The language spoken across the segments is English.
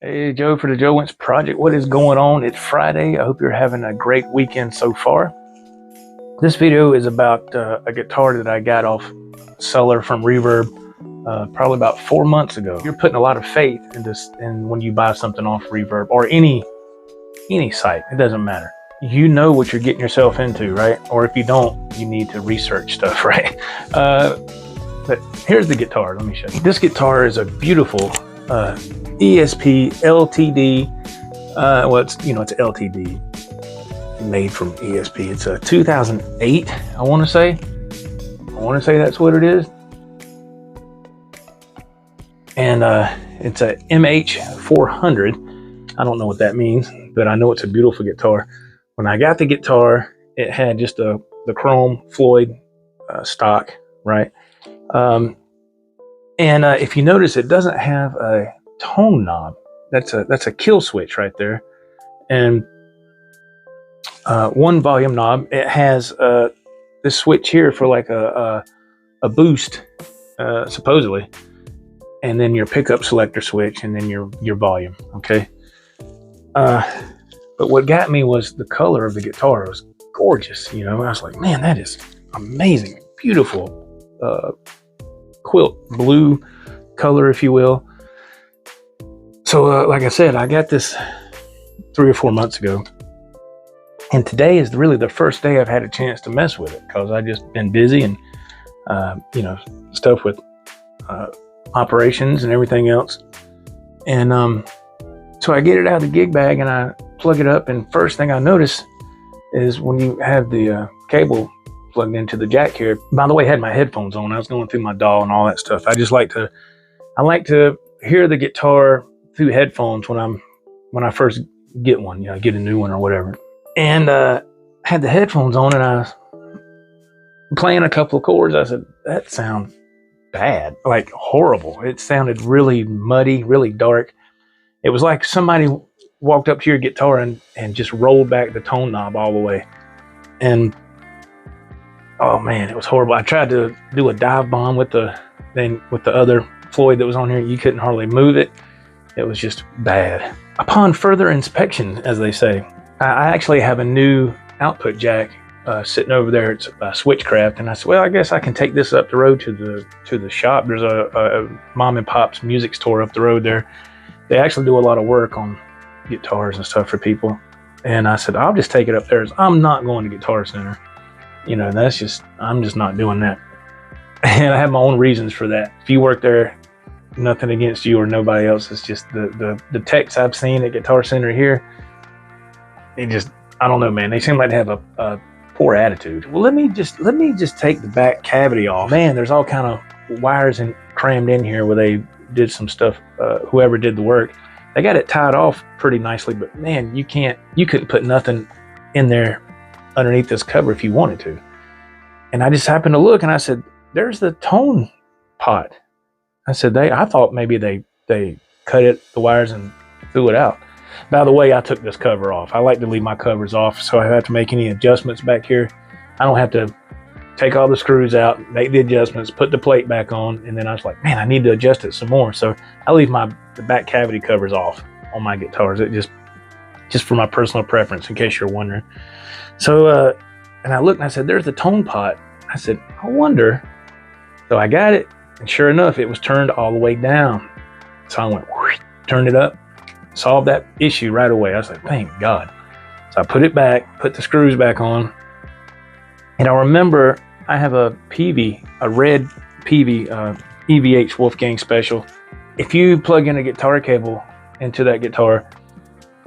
Hey, Joe for the Joe Wentz Project. What is going on? It's Friday. I hope you're having a great weekend so far. This video is about a guitar that I got off seller from Reverb probably about 4 months ago. You're putting a lot of faith in this, and when you buy something off Reverb or any site, it doesn't matter. You know what you're getting yourself into, right? Or if you don't, you need to research stuff, right? But here's the guitar. Let me show you. This guitar is a beautiful ESP LTD. Well, it's LTD, made from ESP. It's a 2008. I want to say that's what it is. And it's a MH 400. I don't know what that means, but I know it's a beautiful guitar. When I got the guitar, it had just the chrome Floyd stock, right? And if you notice, it doesn't have a tone knob. That's a kill switch right there, and one volume knob. It has this switch here for like a boost, supposedly, and then your pickup selector switch, and then your volume. Okay. But what got me was the color of the guitar. It was gorgeous. I was like, man, that is amazing, beautiful, quilt blue color, if you will. So like I said, I got this 3 or 4 months ago, and today is really the first day I've had a chance to mess with it, because I just been busy and stuff with operations and everything else. And so I get it out of the gig bag and I plug it up, and first thing I notice is when you have the cable plugged into the jack here. By the way, I had my headphones on. I was going through my DAW and all that stuff. I like to hear the guitar through headphones when I first get one, get a new one or whatever. And had the headphones on, and I was playing a couple of chords. I said, that sounds bad, like horrible. It sounded really muddy, really dark. It was like somebody walked up to your guitar and just rolled back the tone knob all the way. And oh man, it was horrible. I tried to do a dive bomb with the other Floyd that was on here. You couldn't hardly move it. It was just bad. Upon further inspection, as they say, I actually have a new output jack sitting over there. It's Switchcraft, and I said, well, I guess I can take this up the road to the shop. There's a mom and pop's music store up the road there. They actually do a lot of work on guitars and stuff for people. And I said, I'll just take it up there. I'm not going to Guitar Center. I'm just not doing that. And I have my own reasons for that. If you work there, nothing against you or nobody else. It's just the techs I've seen at Guitar Center here, I don't know, man. They seem like they have a poor attitude. Well, let me just take the back cavity off. Man, there's all kind of wires crammed in here where they did some stuff. Whoever did the work, they got it tied off pretty nicely, but man, you couldn't put nothing in there underneath this cover if you wanted to. And I just happened to look, and I said, there's the tone pot. I said, I thought maybe they cut the wires and threw it out. By the way, I took this cover off. I like to leave my covers off, so I have to make any adjustments back here. I don't have to take all the screws out, make the adjustments, put the plate back on, and then I was like, man, I need to adjust it some more. So I leave the back cavity covers off on my guitars. It just for my personal preference, in case you're wondering. So and I looked and I said, there's the tone pot. I said, I wonder. So I got it, and sure enough, it was turned all the way down. So I went, whoosh, turned it up, solved that issue right away. I was like, thank God. So I put it back, put the screws back on, and I remember I have a red PV, EVH Wolfgang Special. If you plug in a guitar cable into that guitar,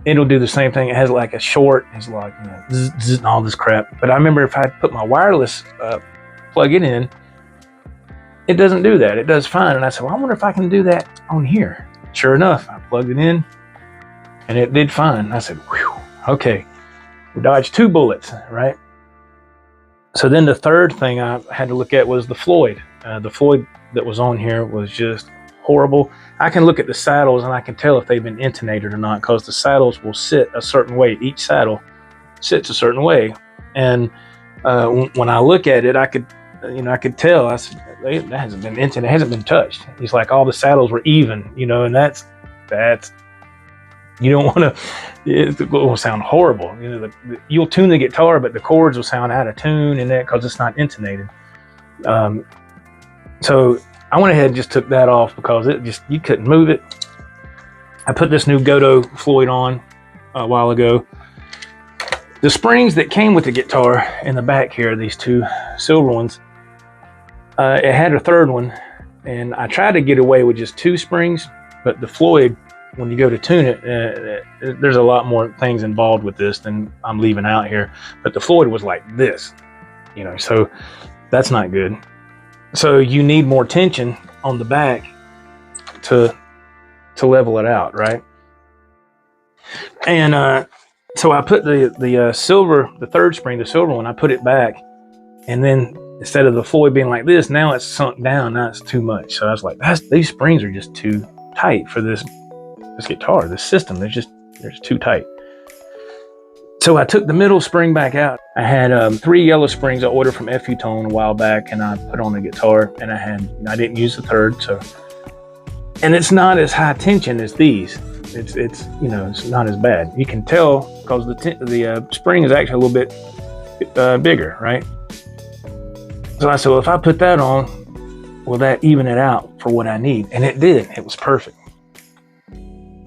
it'll do the same thing. It has like a short, it's like zzz, zzz, and all this crap. But I remember if I put my wireless plug it in, it doesn't do that. It does fine. And I said, well, I wonder if I can do that on here. Sure enough, I plugged it in, and it did fine. I said, whew, okay, we dodged 2 bullets, right? So then the third thing I had to look at was the Floyd. The Floyd that was on here was just horrible. I can look at the saddles and I can tell if they've been intonated or not, because the saddles will sit a certain way. Each saddle sits a certain way. And when I look at it, I could tell. I said, that hasn't been intonated, it hasn't been touched. It's like all the saddles were even, and that's You don't want to, it will sound horrible. You know, you'll tune the guitar, but the chords will sound out of tune and that because it's not intonated. So I went ahead and just took that off because you couldn't move it. I put this new Godot Floyd on a while ago. The springs that came with the guitar in the back here, these two silver ones, it had a third one, and I tried to get away with just 2 springs, but the Floyd, when you go to tune it, there's a lot more things involved with this than I'm leaving out here. But the Floyd was like this, you know, so that's not good. So you need more tension on the back to level it out, right? And so I put the silver, the third spring, the silver one, I put it back, and then instead of the Floyd being like this, now it's sunk down. Now it's too much. So I was like, these springs are just too tight for this guitar, this system. They're just too tight. So I took the middle spring back out. I had 3 yellow springs I ordered from Futone a while back, and I put on the guitar, and I didn't use the third. So, and it's not as high tension as these. It's you know, it's not as bad. You can tell because the spring is actually a little bit bigger, right? So I said, well, if I put that on, will that even it out for what I need? And it did. It was perfect.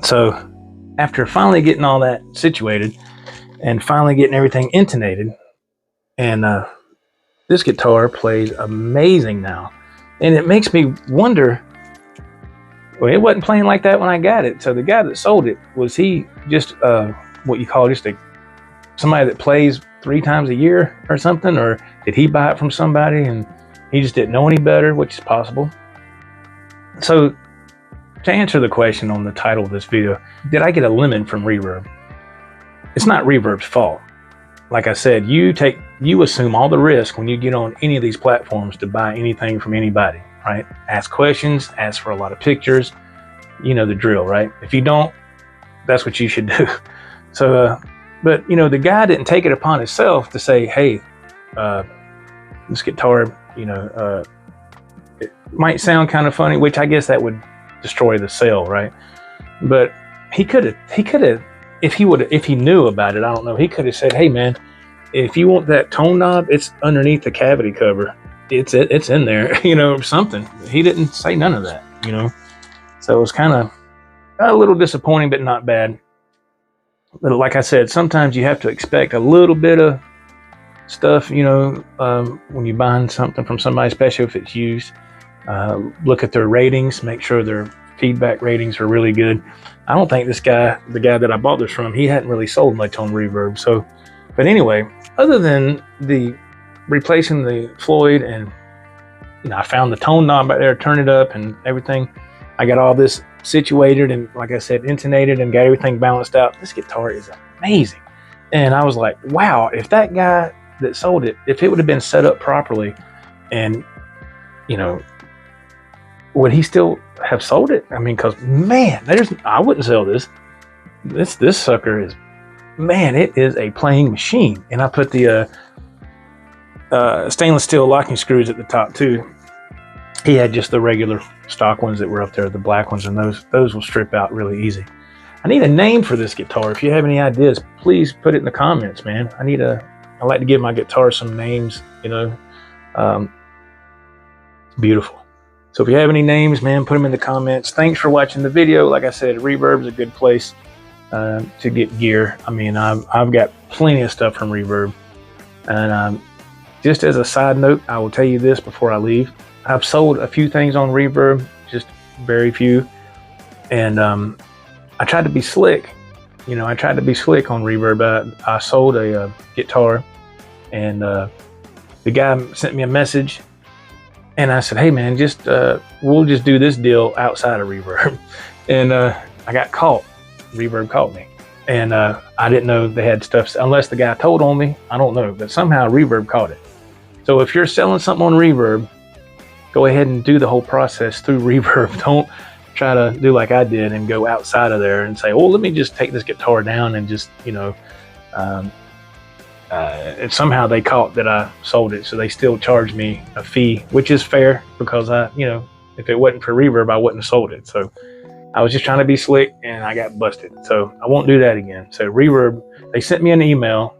So after finally getting all that situated and finally getting everything intonated, and this guitar plays amazing now. And it makes me wonder, well, it wasn't playing like that when I got it. So the guy that sold it, was he just what you call just somebody that plays 3 times a year or something? Or did he buy it from somebody and he just didn't know any better, which is possible. So to answer the question on the title of this video, did I get a lemon from Reverb? It's not Reverb's fault. Like I said, you assume all the risk when you get on any of these platforms to buy anything from anybody, right? Ask questions, ask for a lot of pictures. You know the drill, right? If you don't, that's what you should do. So, but you know, the guy didn't take it upon himself to say, hey, this guitar, you know, it might sound kind of funny, which I guess that would destroy the sale, right? But he could have, if he knew about it, I don't know, he could have said, hey man, if you want that tone knob, it's underneath the cavity cover. It's in there, you know, something. He didn't say none of that, you know. So it was kind of a little disappointing, but not bad. But like I said, sometimes you have to expect a little bit of stuff, you know, when you're buying something from somebody, especially if it's used. Look at their ratings, make sure their feedback ratings are really good. I don't think the guy that I bought this from, he hadn't really sold much on Reverb. So, but anyway, other than the replacing the Floyd, and you know, I found the tone knob back there, turned it up and everything. I got all this situated and, like I said, intonated and got everything balanced out. This guitar is amazing. And I was like, wow, if that guy that sold it, if it would have been set up properly, and you know, would he still have sold it? I mean, because man, I wouldn't sell this. This sucker is, man, it is a playing machine. And I put the stainless steel locking screws at the top too. He had just the regular stock ones that were up there, the black ones, and those will strip out really easy. I need a name for this guitar. If you have any ideas, please put it in the comments, man. I like to give my guitar some names, you know. It's beautiful. So if you have any names, man, put them in the comments. Thanks for watching the video. Like I said, Reverb is a good place to get gear. I mean, I've got plenty of stuff from Reverb. And just as a side note, I will tell you this before I leave. I've sold a few things on Reverb, just very few. And I tried to be slick. You know, I tried to be slick on Reverb. I sold a guitar, and the guy sent me a message. And I said, hey man, we'll just do this deal outside of Reverb. And I got caught. Reverb caught me. And I didn't know they had stuff, unless the guy told on me, I don't know. But somehow Reverb caught it. So if you're selling something on Reverb, go ahead and do the whole process through Reverb. Don't try to do like I did and go outside of there and say, oh, let me just take this guitar down and just, you know, and somehow they caught that I sold it, so they still charged me a fee, which is fair because you know, if it wasn't for Reverb, I wouldn't have sold it. So I was just trying to be slick and I got busted. So I won't do that again. So Reverb, they sent me an email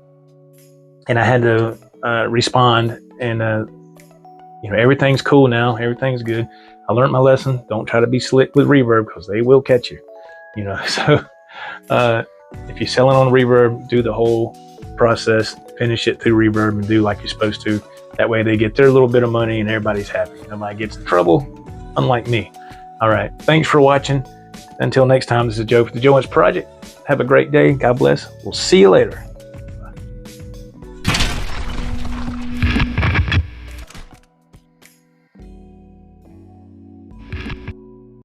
and I had to respond, and you know, everything's cool now. Everything's good. I learned my lesson. Don't try to be slick with Reverb because they will catch you. You know, so if you're selling on Reverb, do the whole process, finish it through Reverb and do like you're supposed to. That way they get their little bit of money and everybody's happy. Nobody gets in trouble, unlike me. All right. Thanks for watching. Until next time, this is Joe for the Joe Wentz Project. Have a great day. God bless. We'll see you later.